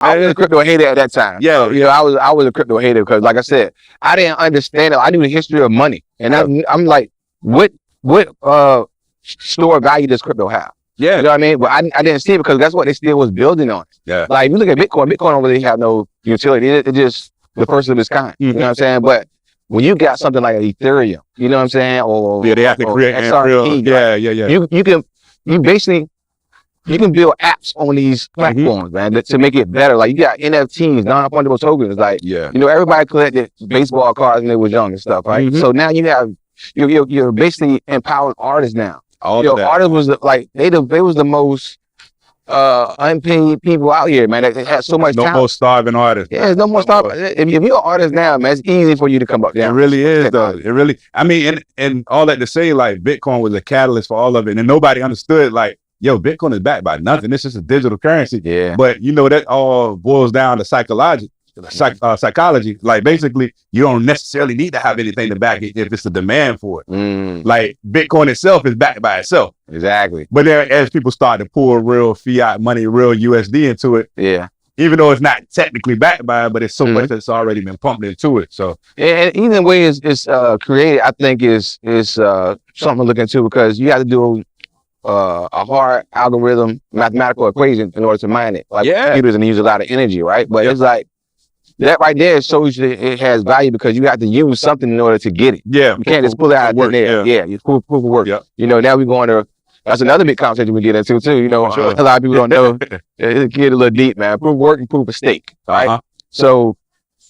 I was a crypto hater at that time. Yeah, so, I was a crypto hater because, like I said, I didn't understand it. I knew the history of money, and I'm like, what store value does crypto have? Yeah, you know what I mean. But I didn't see it because that's what they still was building on. Yeah, like if you look at Bitcoin don't really have no utility. It just the first of its kind. You know what I'm saying? But when you got something like Ethereum, you know what I'm saying, or they have to create XRP, you can build apps on these platforms, man, to make it better. Like you got NFTs, non-fungible tokens. Like everybody collected baseball cards when they was young and stuff, right? So now you have you're basically empowering artists now. Artists was they was the most unpaid people out here, man. They had so much talent. No more starving artists. Yeah, there's no more starving. If you're an artist now, man, it's easy for you to come up down. It really is, though. It really. I mean, and all that to say, like Bitcoin was a catalyst for all of it, and nobody understood, like, yo, Bitcoin is backed by nothing. It's just a digital currency. Yeah. But that all boils down to psychology. Like basically, you don't necessarily need to have anything to back it if it's a demand for it. Like Bitcoin itself is backed by itself. Exactly. But then as people start to pour real fiat money, real USD into it, even though it's not technically backed by it, but it's so much that's already been pumped into it. So and either way it's created, I think is something to look into, because you have to do a hard algorithm mathematical equation in order to mine it. Like computers and use a lot of energy, right? But it's like that right there shows you that it has value because you have to use something in order to get it. Yeah. You can't just pull it out of thin air. It's proof of work. Yeah. Now we're going to, that's another big conversation we get into too. A lot of people don't know. It get a little deep, man. Proof of work and proof of stake. Right? So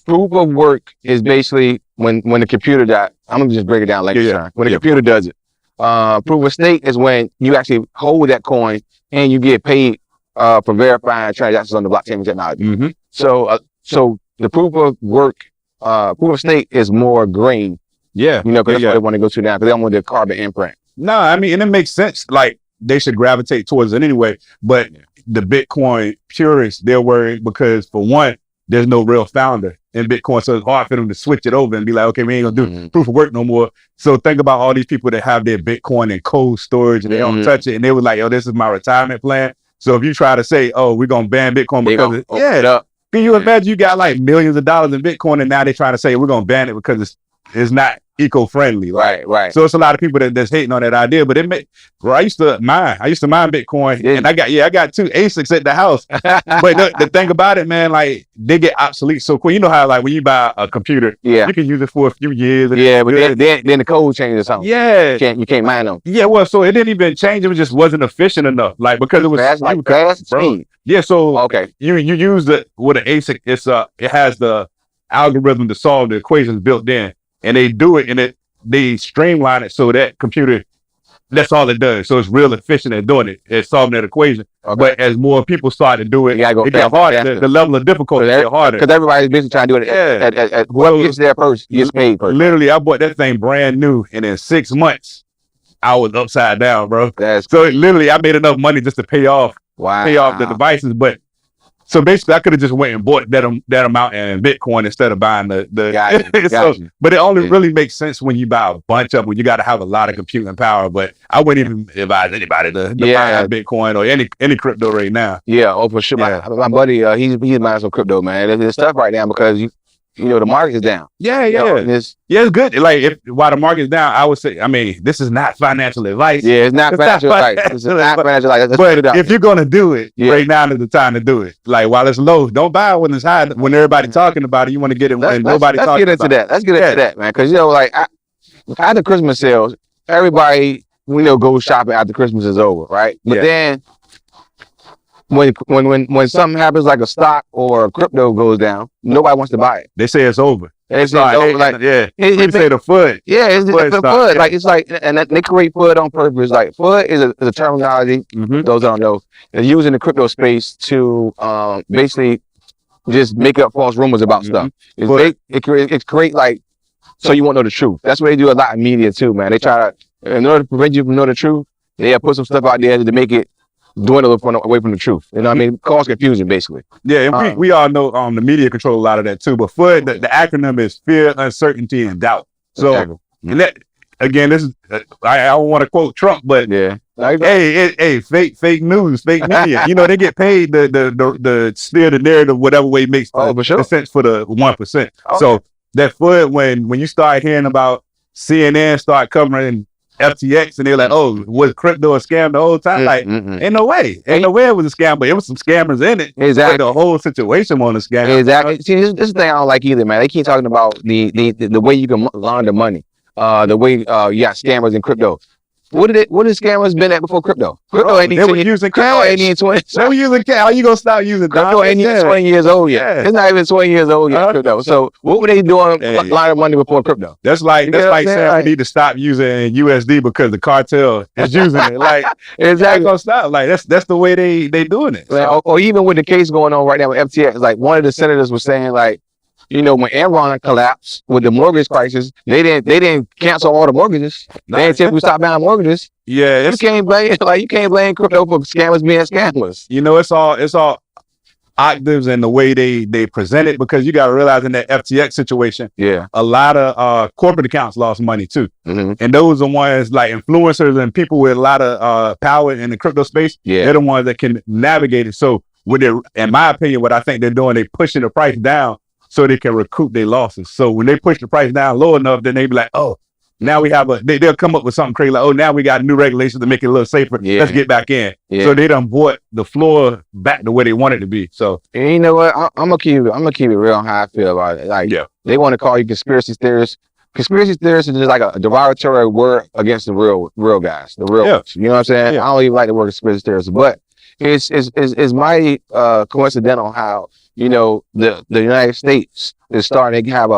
proof of work is basically when the computer does, I'm gonna just break it down like this. When the computer does it. Proof of stake is when you actually hold that coin and you get paid for verifying transactions on the blockchain technology. So the proof of work, proof of stake is more green. Because that's what they want to go to now, because they don't want the carbon imprint. No, I mean, and it makes sense. Like they should gravitate towards it anyway. But the Bitcoin purists, they're worried because, for one, there's no real founder in Bitcoin, so it's hard for them to switch it over and be like, okay, we ain't gonna do proof of work no more. So think about all these people that have their Bitcoin in cold storage and they don't touch it, and they were like, yo, this is my retirement plan. So if you try to say, oh, we're gonna ban Bitcoin because can you imagine you got like millions of dollars in Bitcoin and now they trying to say we're gonna ban it because it's not eco-friendly. Right. So it's a lot of people that's hating on that idea. But I used to mine Bitcoin, and I got 2 ASICs at the house. But the thing about it, man, like they get obsolete so quick. You know how like when you buy a computer, you can use it for a few years. But then the code changes or something. Yeah, you can't mine them. Yeah, well, so it didn't even change. It just wasn't efficient enough. Like because it was fast speed. Yeah, so you use it with an ASIC. It has the algorithm to solve the equations built in. And they do it, and they streamline it so that computer, that's all it does. So it's real efficient at doing it. It's solving that equation. But as more people start to do it, it gets harder. The level of difficulty gets harder. Because everybody's busy trying to do it. At whoever gets there first gets paid first. Literally, I bought that thing brand new, and in 6 months, I was upside down, bro. Literally, I made enough money just to pay off the devices. But so basically, I could have just went and bought that amount in Bitcoin instead of buying the. But it only really makes sense when you buy a bunch of them. You got to have a lot of computing power. But I wouldn't even advise anybody to buy Bitcoin or any crypto right now. Yeah, for sure. My buddy, he's buying some crypto, man. It's tough right now because the market is down. It's good. Like while the market is down, I would say, I mean, this is not financial advice. Yeah, it's not financial advice. It's not financial advice. But if you're gonna do it, right now is the time to do it. Like while it's low, don't buy it when it's high. When everybody's talking about it, you want to get it when nobody talking about it. Let's get into that, man. Because like after Christmas sales, everybody goes shopping after Christmas is over, right? But then when something happens like a stock or a crypto goes down, nobody wants to buy it. They say it's over. They say it's over. Like they say the FUD. Yeah, it's the FUD. Like it's like, and they create FUD on purpose. Like FUD is a terminology. Those don't know. They're using the crypto space to basically just make up false rumors about stuff. It create like so you won't know the truth. That's what they do a lot in media too, man. They try to, in order to prevent you from knowing the truth, they put some stuff out there to make it dwindle away from the truth. You know what I mean? Cause confusion, basically. Yeah, and we all know the media control a lot of that too. But FUD, the acronym is fear, uncertainty, and doubt. So, and that again, this is I don't want to quote Trump, but Hey, fake news, fake media. You know, they get paid the steer the narrative whatever way makes for sure. sense for the 1%. Okay. So that foot when you start hearing about CNN start covering FTX and they're like, oh, was crypto a scam the whole time? Like, ain't no way. Ain't no way it was a scam, but it was some scammers in it. Exactly. But the whole situation on the scam. Exactly. See, this is the thing I don't like either, man. They keep talking about the way you can launder money, the way you got scammers in crypto. What did scammers been at before crypto? Crypto ain't they were using cash. Ain't even 20. They were using cash. How you gonna stop using crypto? Ain't even 20 years old yet. Yeah. It's not even 20 years old yet. Crypto. So what were they doing laundering money before crypto? That's like saying we need to stop using USD because the cartel is using it. Like exactly gonna stop. Like that's the way they doing it. Like, or even with the case going on right now with FTX, like one of the senators was saying like, you know, when Enron collapsed with the mortgage crisis, they didn't cancel all the mortgages. They didn't tell people stop buying mortgages. Yeah, you can't blame crypto for scammers being scammers. You know, it's all octaves and the way they present it, because you got to realize in that FTX situation, a lot of corporate accounts lost money too, and those are ones like influencers and people with a lot of power in the crypto space. They're the ones that can navigate it. So with it, in my opinion, what I think they're doing, they pushing the price down so they can recoup their losses. So when they push the price down low enough, then they be like, oh, now we have they'll come up with something crazy like, oh, now we got new regulations to make it a little safer. Let's get back in. So they done brought the floor back to where they want it to be. So and you know what? I'm gonna keep it real on how I feel about it. Like they want to call you conspiracy theorists. Conspiracy theorists is just like a derogatory word against the real guys, the real ones. You know what I'm saying? I don't even like the word conspiracy theorists, but it's my coincidental how, you know, the United States is starting to have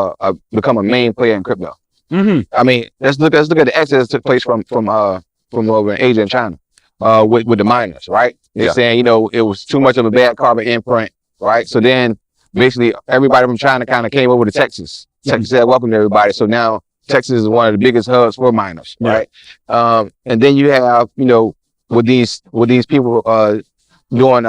become a main player in crypto. I mean, let's look at the exodus that took place from over in Asia and China with the miners, right? They're saying, you know, it was too much of a bad carbon imprint, right? So then basically everybody from China kind of came over to Texas. Texas said, welcome to everybody. So now Texas is one of the biggest hubs for miners, right? And then you have, you know, with these people doing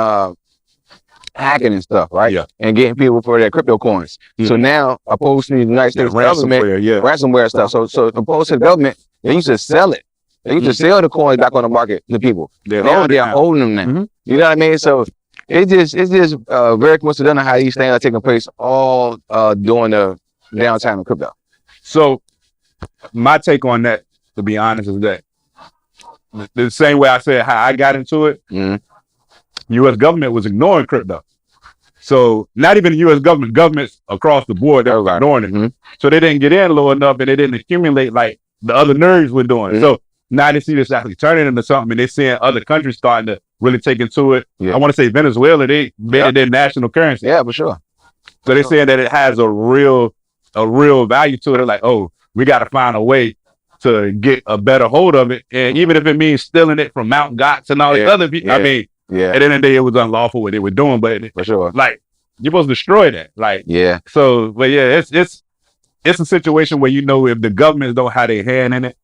hacking and stuff, right? And getting people for their crypto coins. So now, opposed to the United States government, ransomware stuff. So opposed to the government, they used to sell it. They used to sell the coins back on the market to people. They're holding them now. You know what I mean? So it's just very coincidental how these things are taking place all during the downtime of crypto. So my take on that, to be honest, is that the same way I said how I got into it, U.S. government was ignoring crypto. So not even the U.S. governments across the board, they were ignoring it. So they didn't get in low enough and they didn't accumulate like the other nerds were doing. So now they see this actually turning into something, and they're seeing other countries starting to really take into it. I want to say Venezuela, they made it their national currency. Yeah, for sure. So they're saying that it has a real value to it. They're like, oh, we got to find a way to get a better hold of it. And even if it means stealing it from Mount Gox and all these other people, I mean, at the end of the day, it was unlawful what they were doing, but for sure, like you're supposed to destroy that. Like, so, but it's a situation where, you know, if the governments don't have their hand in it,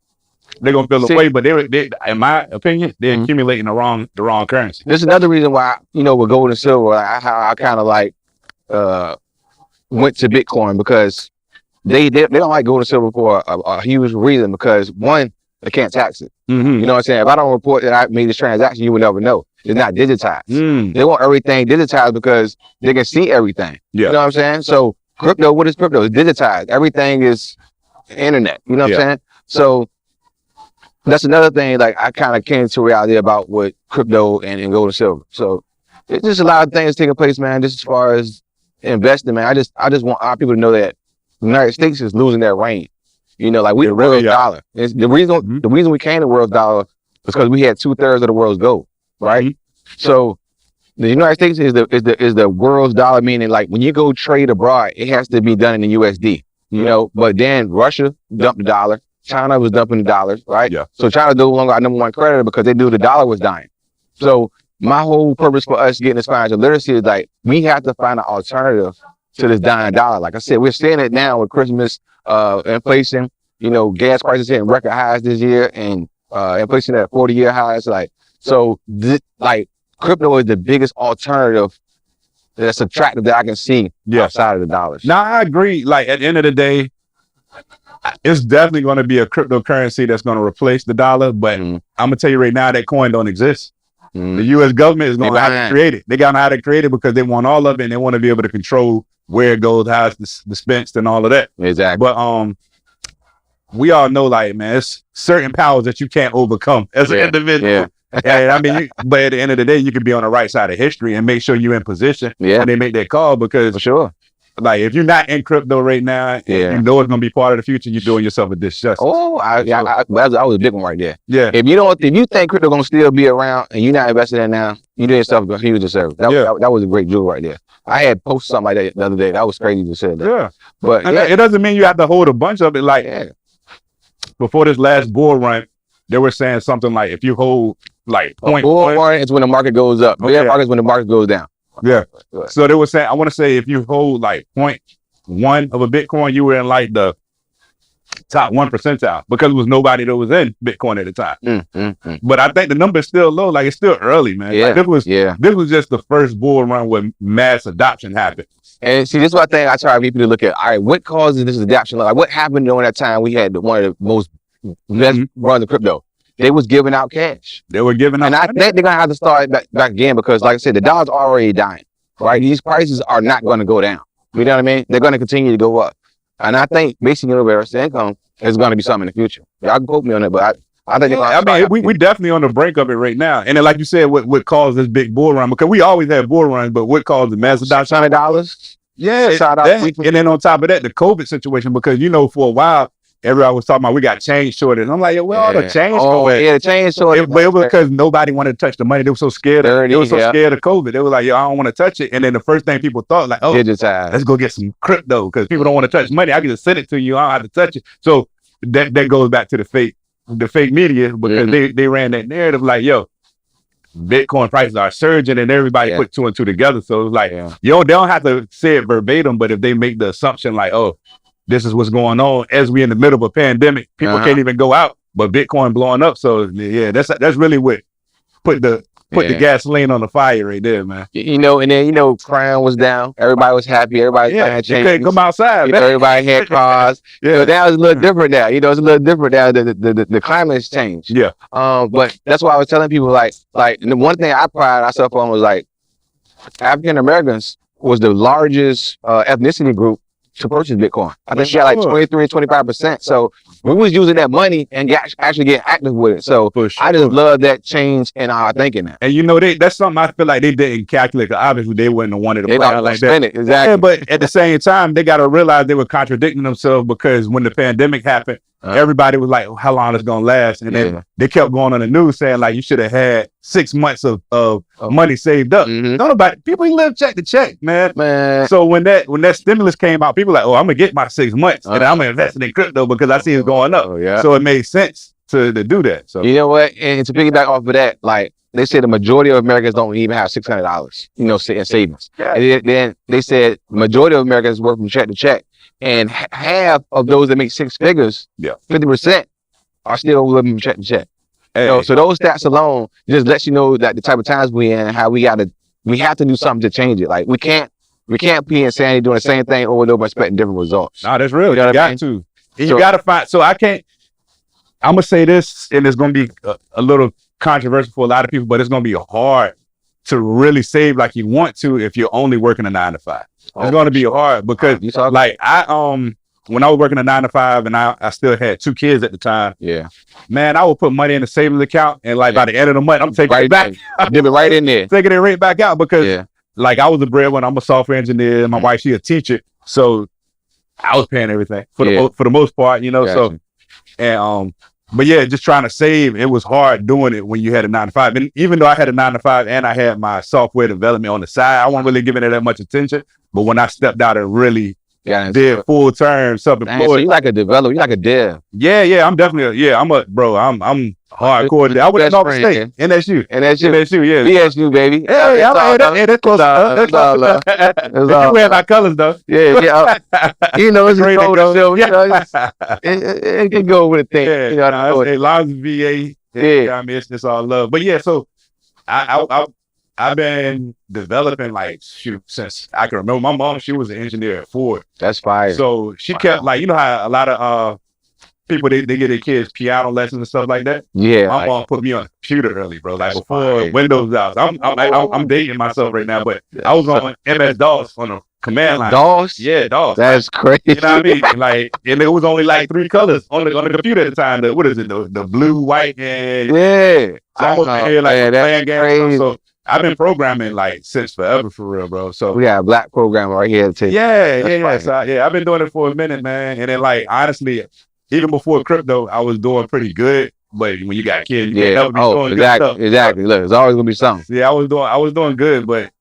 they're gonna feel the way. But they, in my opinion, they're accumulating the wrong currency. This is another reason why, you know, with gold and silver, how I kind of like went to Bitcoin, because they don't like gold and silver for a huge reason, because one, they can't tax it. You know what I'm saying? If I don't report that I made this transaction, you would never know. It's not digitized. They want everything digitized because they can see everything. You know what I'm saying? So crypto, what is crypto? It's digitized. Everything is internet. You know what I'm saying? So that's another thing. Like I kind of came to reality about with crypto and gold and silver. So it's just a lot of things taking place, man. Just as far as investing, man. I just want our people to know that the United States is losing their reign. You know, like we the world's dollar. It's the reason we came to world's dollar was because we had 2/3 of the world's gold, right? So the United States is the world's dollar, meaning like when you go trade abroad, it has to be done in the USD. You know, but then Russia dumped the dollar. China was dumping the dollars, right? So China no longer our #1 creditor because they knew the dollar was dying. So my whole purpose for us getting this financial literacy is like we have to find an alternative to this dying dollar. Like I said, we're seeing it now with Christmas. Inflation, you know, gas prices hitting record highs this year, and inflation at 40-year highs. Like, so, like, crypto is the biggest alternative that's attractive that I can see outside of the dollars. Now, I agree. Like, at the end of the day, It's definitely going to be a cryptocurrency that's going to replace the dollar. But I'm gonna tell you right now, that coin don't exist. The U.S. government is going to have to create it. They got to know how to create it because they want all of it and they want to be able to control where it goes, how it's dispensed, and all of that. Exactly. But we all know, like, man, it's certain powers that you can't overcome as an individual. Yeah. And I mean, but at the end of the day, you can be on the right side of history and make sure you're in position when they make that call. Because for sure, like, if you're not in crypto right now, and you know it's gonna be part of the future, you're doing yourself a disjustice. Oh, I was a big one right there. Yeah. If you think crypto gonna still be around and you're not invested in it now, you doing yourself a huge disservice. That was a great jewel right there. I had posted something like that the other day. That was crazy to say that. Yeah. But it doesn't mean you have to hold a bunch of it. Like before this last bull run, they were saying something like if you hold like bull run is when the market goes up. Bear market is when the market goes down. Yeah. So they were saying, I want to say if you hold like 0.1 of a Bitcoin, you were in like the top 1 percentile because there was nobody that was in Bitcoin at the time. But I think the number is still low. Like, it's still early, man. Yeah. Like, this was just the first bull run where mass adoption happened. And see, this is what I think I try to get people to look at. All right, what causes this adoption? Like, what happened during that time we had one of the most best runs of crypto? They was giving out cash. They were giving out. And I think they're gonna have to start back again because, like I said, the dollar's already dying. Right? These prices are not going to go down. You know what I mean? They're going to continue to go up. And I think basic universal income is going to be something in the future. Y'all can quote me on it, but I think we definitely on the brink of it right now. And then, like you said, what caused this big bull run? Because we always had bull runs, but what caused the mass adoption? $600. Yeah. And then on top of that, the COVID situation, because, for a while, everybody was talking about we got change shortage. And I'm like, where all the change going? Yeah, the change shortage. But it was because nobody wanted to touch the money. They were so scared. They were so scared of COVID. They were like, I don't want to touch it. And then the first thing people thought, like, let's go get some crypto because people don't want to touch money. I can just send it to you. I don't have to touch it. So that goes back to the fake media because they ran that narrative like, Bitcoin prices are surging and everybody put two and two together. So it's like, they don't have to say it verbatim, but if they make the assumption like, this is what's going on as we in the middle of a pandemic. People can't even go out, but Bitcoin blowing up. So that's really what put the gasoline on the fire right there, man. And then crime was down. Everybody was happy. Everybody they couldn't come outside. Everybody had cars. So that was a little different now. It's a little different now. The climate has changed. Yeah. But that's why I was telling people like the one thing I pride myself on was like African Americans was the largest ethnicity group to purchase Bitcoin. I think she got like 23 and 25%. So we was using that money and actually get active with it. So I just love that change in our thinking now. And that's something I feel like they didn't calculate. Obviously, they wouldn't have wanted to play out like that. Exactly. Yeah, but at the same time, they got to realize they were contradicting themselves because when the pandemic happened, everybody was like, how long it's going to last? And then they kept going on the news saying like, you should have had 6 months of money saved up. People live check to check, man. So when that stimulus came out, people were like, I'm going to get my 6 months and I'm going to invest in crypto because I see it's going up. So it made sense to do that. So you know what? And to piggyback off of that, like they said the majority of Americans don't even have $600, in savings. Yeah. And then they said majority of Americans work from check to check. And half of those that make six figures, 50%, are still living from check to check. Hey. So those stats alone just lets you know that the type of times we in, how we have to do something to change it. Like we can't be insanity doing the same thing over and over expecting different results. No, that's real. You got to. And you got to find. So I'm gonna say this, and it's gonna be a little controversial for a lot of people, but it's gonna be hard to really save like you want to if you're only working a 9 to 5. It's going to be hard because like when I was working a 9 to 5 and I still had 2 kids at the time. Yeah, man, I would put money in the savings account and like by the end of the month, I'm taking it back. Dip it right in there. Taking it right back out because like I was a breadwinner. I'm a software engineer. My wife, she a teacher. So I was paying everything for the most part, Gotcha. So, and but yeah, just trying to save, it was hard doing it when you had a 9 to 5. And even though I had a 9 to 5 and I had my software development on the side, I wasn't really giving it that much attention. But when I stepped out and really did full term self-employed. So you like a developer, you like a dev. Yeah, I'm definitely I'm hardcore. I went to North State. NSU, yeah. BSU, baby. Hey, that's close. You wear my colors though. Yeah. It's a cold still. It can go with a thing. As long as VA. I mean, it's all love. But yeah, so I I've been developing like since I can remember. My mom, she was an engineer at Ford. That's fire. So she kept like, you know how a lot of people they get their kids piano lessons and stuff like that. Yeah. My mom put me on a computer early, bro. Like That's before fire. Windows out. I'm dating myself right now, but I was on MS-DOS on a command line. DOS? Yeah, DOS. That's crazy. You know what I mean? Like, and it was only like 3 colors on the computer at the time. What is it? The blue, white, and Yeah. so I'm over here like playing games. Crazy. So I've been programming like since forever, for real, bro. So we got a black programmer right here too. Yeah. So I've been doing it for a minute, man. And then like honestly, even before crypto, I was doing pretty good. But when you got kids, you can't help me doing good stuff. Exactly. Look, it's always gonna be something. Yeah, I was doing good, but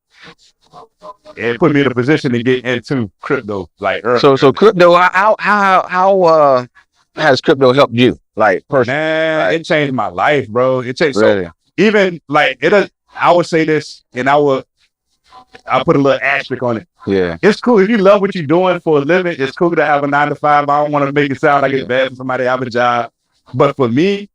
it put me in a position to get into crypto like early. So crypto, how has crypto helped you? Like personally? Man, it changed my life, bro. It changed Really? so even like I would say this, and I'll put a little asterisk on it. Yeah. It's cool. If you love what you're doing for a living, it's cool to have a 9 to 5. I don't want to make it sound like it's bad for somebody to have a job. But for me,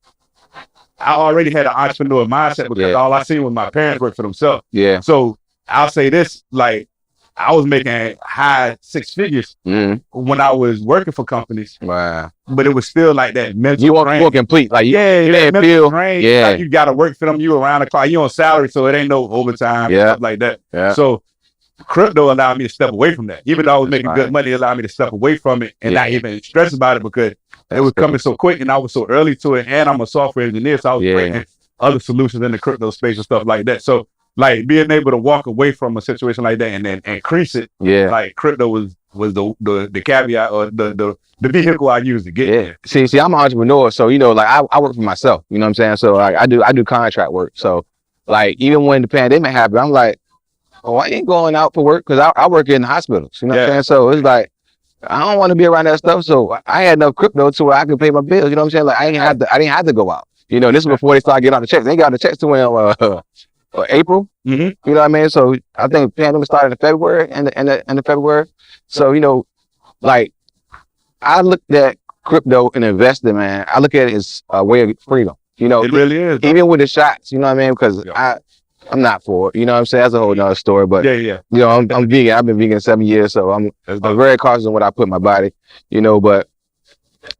I already had an entrepreneur mindset because all I seen was my parents work for themselves. Yeah. So I'll say this, like I was making high 6 figures when I was working for companies. Wow. But it was still like that mental you want complete. Like you didn't feel like you gotta work for them, you around the clock, you on salary, so it ain't no overtime and stuff like that. Yeah. So crypto allowed me to step away from that. Even though I was making good money, it allowed me to step away from it and not even stress about it because it was coming so quick and I was so early to it, and I'm a software engineer, so I was creating other solutions in the crypto space and stuff like that. So like being able to walk away from a situation like that and then increase it, like crypto was the caveat or the vehicle I used to get there. See, I'm an entrepreneur, so you know, like I work for myself. You know what I'm saying? So like I do contract work. So like even when the pandemic happened, I'm like, oh, I ain't going out for work because I work in hospitals. You know what I'm saying? So it's like I don't want to be around that stuff. So I had enough crypto to where I could pay my bills. You know what I'm saying? Like I didn't have to go out. You know, this is before they started getting out the checks. They got the checks to April. You know what I mean? So I think the pandemic started in February, end of February. So you know, like I looked at crypto and investing, man. I look at it as a way of freedom. You know, it really is. Even with the shots, you know what I mean? Because I'm not for it. You know what I'm saying? That's a whole nother story. But you know, I'm vegan. I've been vegan 7 years, so I'm very cautious on what I put in my body. You know, but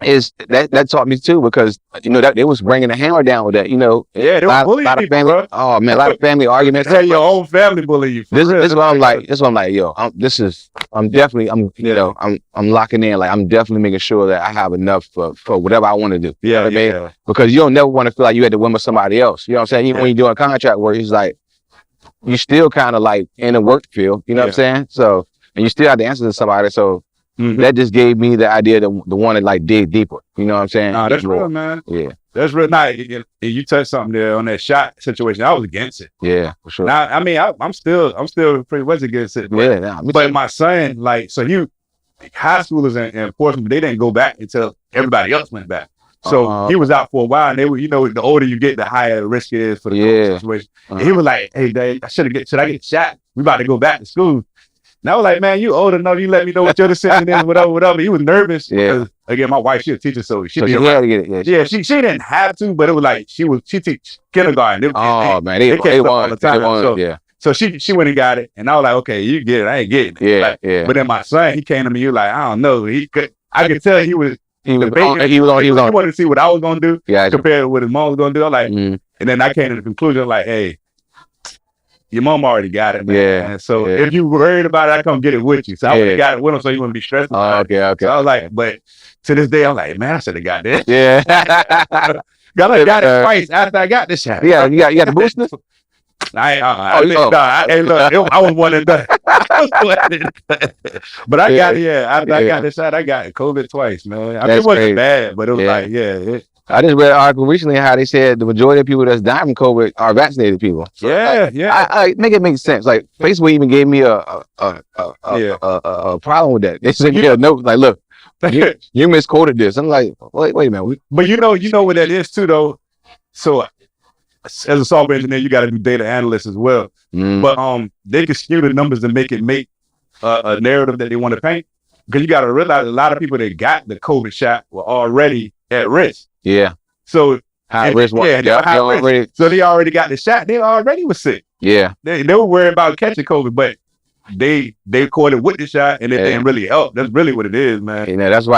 that taught me too, because you know that they was bringing the hammer down with that. You know, they were bullying people, family, bro. Oh man, a lot of family arguments. Hey, your own family bully you. This is what I'm like. Yo, I'm locking in. Like I'm definitely making sure that I have enough for whatever I want to do. You know what I mean? Because you don't never want to feel like you had to win with somebody else. You know what I'm saying? Even when you're doing contract work, it's like you still kind of like in the work field. You know what I'm saying? So and you still have to answer to somebody. So. That just gave me the idea to want to like dig deeper. You know what I'm saying? Nah, that's real, man. Yeah. That's real. Nah, you touched something there on that shot situation. I was against it. Yeah, for sure. Now, I mean, I'm still pretty much against it. But, but my son, like, so high schoolers in Portsmouth, they didn't go back until everybody else went back. So he was out for a while, and they were, you know, the older you get, the higher the risk it is for the situation. And he was like, "Hey, Dad, should I get shot? We about to go back to school." And I was like, man, you old enough, you let me know what your decision is, whatever. He was nervous. Because, again, my wife, she's a teacher, so she had to get it. She didn't have to, but it was like, she teach kindergarten. They kept all the time. So she went and got it. And I was like, okay, you get it. I ain't getting it. But then my son, he came to me, he was like, I don't know. I could tell he wanted to see what I was going to do compared to what his mom was going to do. I'm like, and then I came to the conclusion, like, hey, your mom already got it, man. And so if you worried about it, I come get it with you. So I would have got it with him so you wouldn't be stressed about it. So I was like, but to this day, I'm like, man, I should have got this. got it twice after I got this shot. Yeah, you got the booster? I was one and done. But I got it, after I got this shot, I got COVID twice, man. I mean, it wasn't bad, but it was like, I just read an article recently how they said the majority of people that's dying from COVID are vaccinated people. So I make it make sense. Like Facebook even gave me a problem with that. They sent me a note like, look, you misquoted this. I'm like, wait a minute. But you know what that is too, though. So as a software engineer, you got to do data analyst as well. But they can skew the numbers to make a narrative that they want to paint. Because you got to realize a lot of people that got the COVID shot were already at risk. Yeah. So high risk one. Yeah, they were high risk. So they already got the shot. They already was sick. Yeah. They were worried about catching COVID, but they caught it with the shot and it didn't really help. That's really what it is, man. You know, that's why